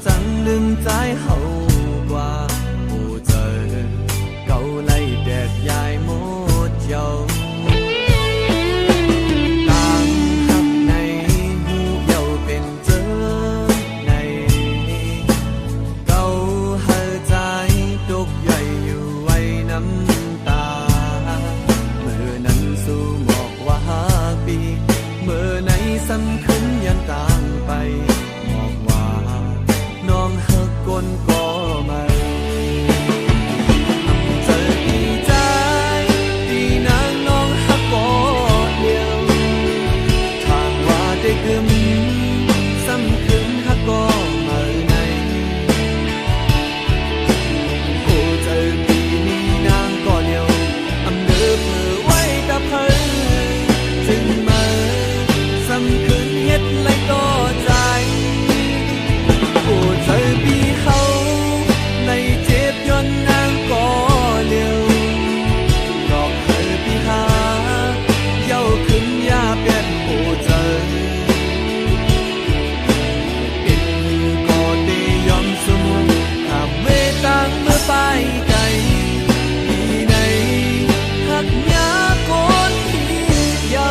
chẳng đừng trái hậu quả ồ trời cậu lấy đẹp dài một dầu tang khắp này hu dầuเป็นเจอในcậu hơi trái đục dậyอยู่ไว้น้ำตาเมื่อนั้นสู่หมอกว่าปีเมื่อไหนซ้ำขึ้นยังตามไปบอกว่าน้องหักคนก็ไม่เจอดีใจที่นางน้องหักก็เดียวทางว่าได้กึมซ้ำขึ้นหักก็มาในโอ้เจอปีนี้นางก็เดียวอำเดิบมือไว้กับเธอจึงมาซ้ำขึ้นเฮ็ดไรต่อใจโอ้เธอปีเขาในเจ็บย้อนนางก็เร็วดอกเธอปีหาเย้าขึ้นยาเป็ดโอ้เธอปิดมือก็ได้ยอมสมมุติถ้าเวตังเมื่อไปไกลที่ไหนหักยาคนที่เย้า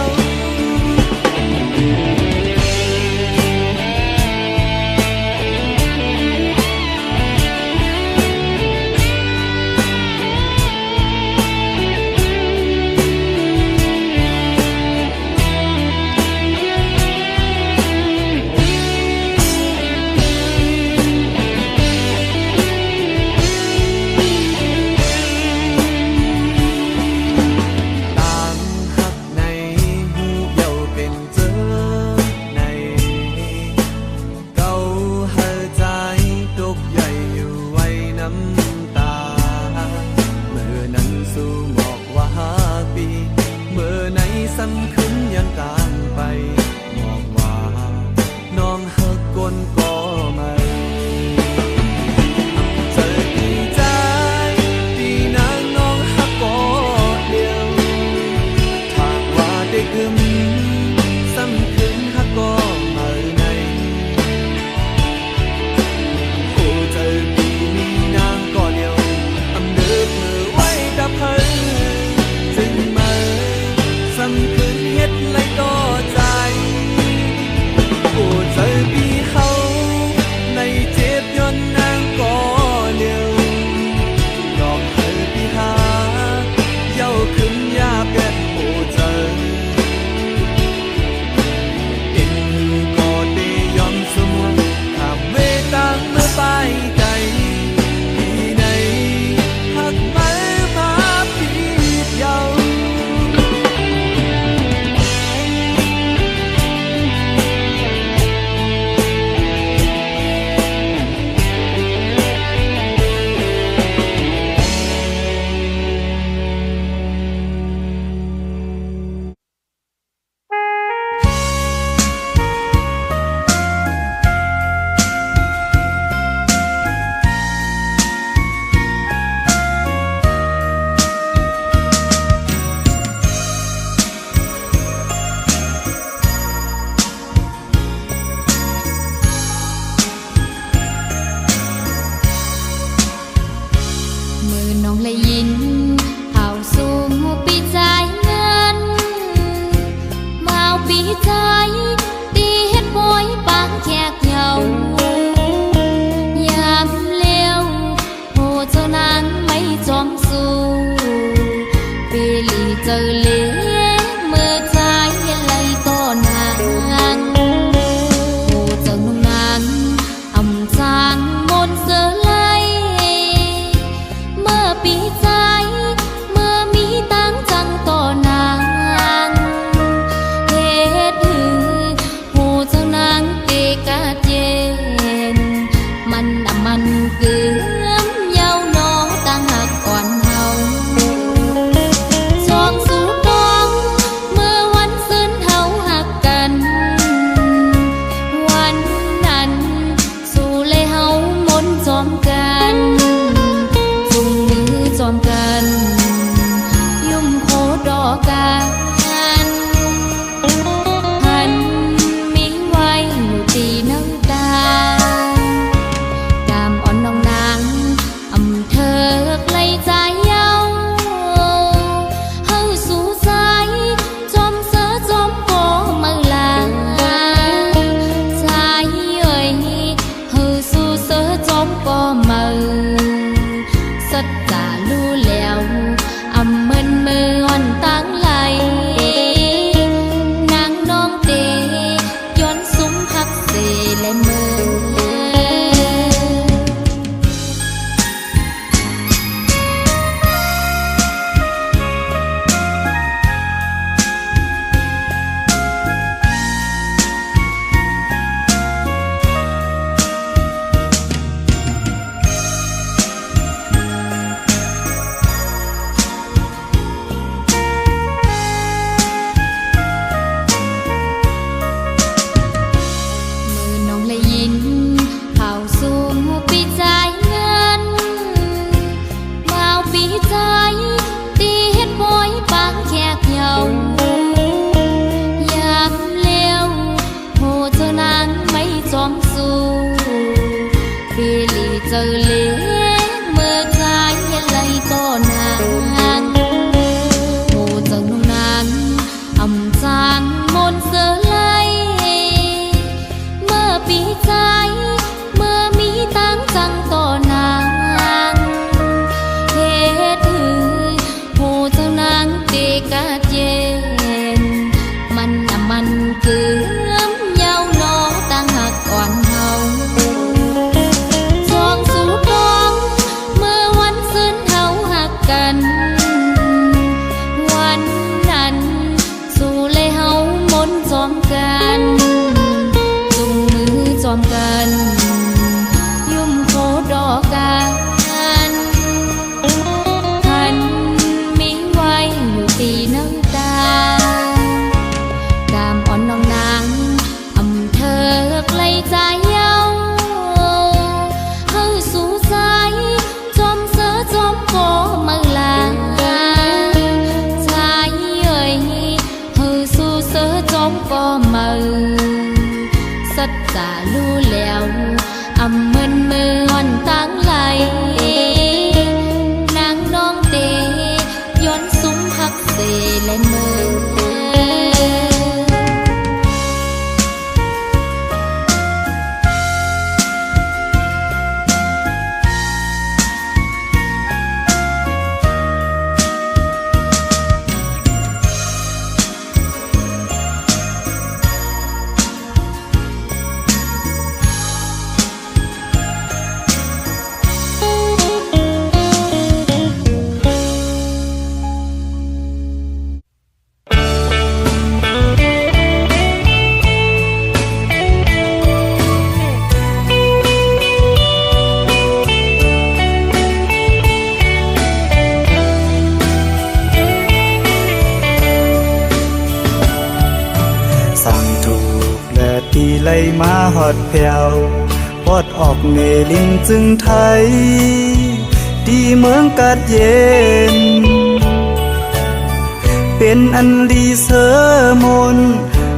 ซ้ำขึ้นยังตามไปบอกว่าน้องหักคนก็ไม่เจอดีใจที่นางน้องหักก็เดียวทางว่าได้กึมซ้ำขึ้นหักก็มาในโอ้เจอปีนี้นางก็เดียวอำเดิบมือไว้กับเธอจึงมาซ้ำคืนเฮ็ดไรต่อใจโอ้เธอปีเขาในเจ็บย้อนนางก็เร็วดอกเธอปีหาเย้าขึ้นยาเป็ดโอ้เธอเป็นมือก็ได้ยอมสมมุติถ้าเวตังเมื่อไปไกลที่ไหนหักมาปีเย้าน้องเลยยินเข้าสู่ปีจ่ายเงินมาเอาปีใจตีเฮ็ดบอยปางแขกเหยายามเลี้ยวโหเจ้านางไม่จอมสู้ปีลีเจอเลี้ยเมื่อใจไหลต่อนางโหเจ้านุ่งนางอำจางมนเสือไหลปีใจเมื่อมีตั้งจังต่อนางเฮ็ดหือหูเจ้านางเกกะเจนมันมันเกลือมเย้าน้องตั้งหักอ่อนเฮาจองสู่ปองเมื่อวันซึ้นเฮาหักกันวันนั้นสู่เลยเฮามนจอมกันจอมกัน อำเมินเมือนตั้งไหลนางน้องเตย้อนซุ้มหักเสและเมือสั่งถูกและตีไล่มาหอดแผ่วปอดออกเนลิงจึงไทยดีเมืองกัดเย็นเป็นอันดีเสมน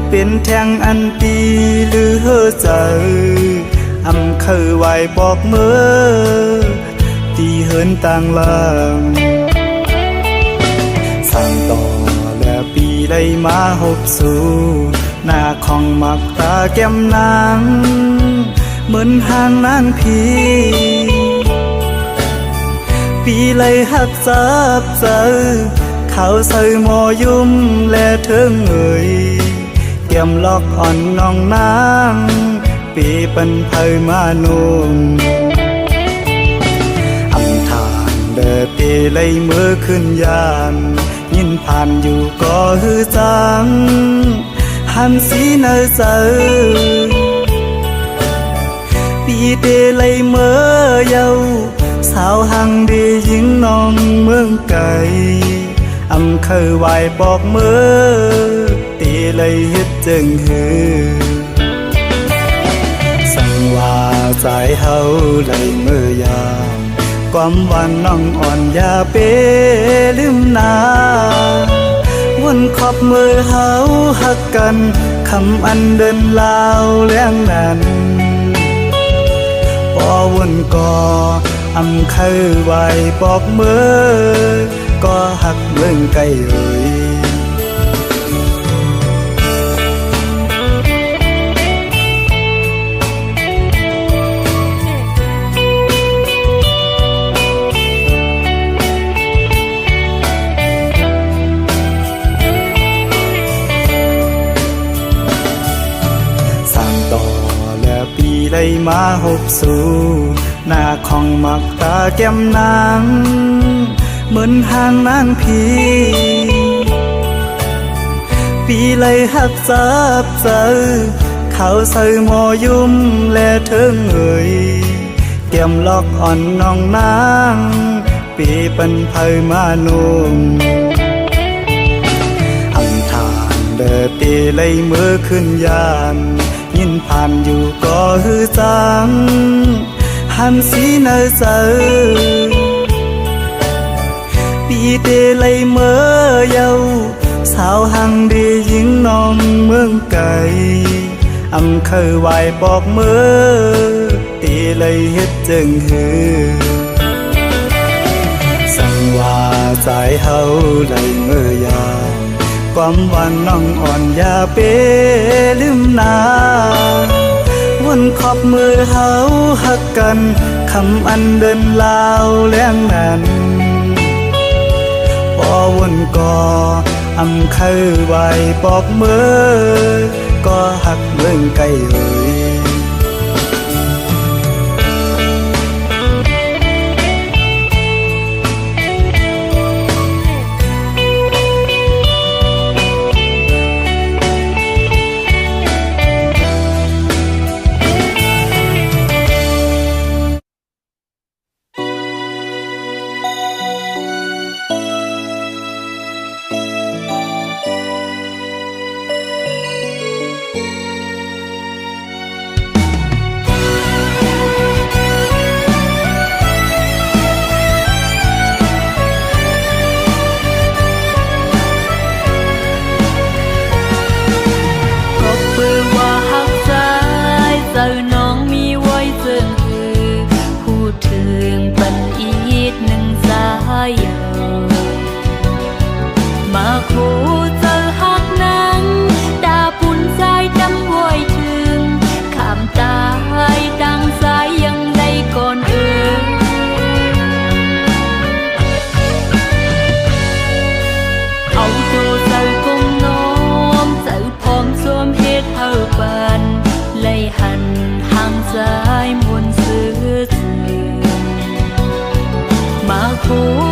เป็นแทงอันตีหรือเฮอใจอำเคยไหวบอกเมื่อตีเหินต่างลางสั่งต่อและปีไล่มาหบสู่หน้าของมักตาแก้มนางเหมือนห่างนางพีปีเลยหักจับเจอเขาใส่หมอยุ่มและเทิงเอ่ยแก้มลอกอ่อนน้องนางปีเป็นเผยมานุ่มอำทานเดปีเลยมือขึ้นยานยินผ่านอยู่ก็ฮือจังหันสีเนอเจอปีเดเลยเมื่อเยาสาวหังดียิงน้องเมืองไก่อำเคยไหวบอกเมื่อตีเลยเฮ็ดจึงฮือสั่งว่าใจเฮาเลยเมื่อยามความหวานน้องอ่อนยาเปลืมนาวนขอบมือเฮาหักกันคำอันเดินลาวเลี้ยงนั้นพอวนก่ออำเคยไหวบอกมือก็หักเมืองไกลเอ่ยไล่มาหบสู่หน้าของมักตาแก้มนางเหมือนห่างนางพีปีไล่หักจับเจอเขาใส่หมอยุ่มและเทิงเอ่ยแก้มลอกอ่อนน้องนางปีเป็นเผยมานุ่มอำทานเดตีไล่มือขึ้นยานยินผ่านอยู่ก็ฮือจังหันสีเนอเจอปีเดเลยเมื่อเยาสาวหังดียิงน้องเมืองไก่อำเคยไหวบอกเมื่อตีเลยเฮ็ดจึงฮือสั่งว่าใจเฮาเลยเมื่อยามความหวานน้องอ่อนยาเปลืมนาวนขอบมือเฮาหักกันคำอันเดินลาวเลี้ยงนั้นพอวนก่ออำเคยไหวบอกมือก็หักเมืองไกลเอ่ย เ ผู้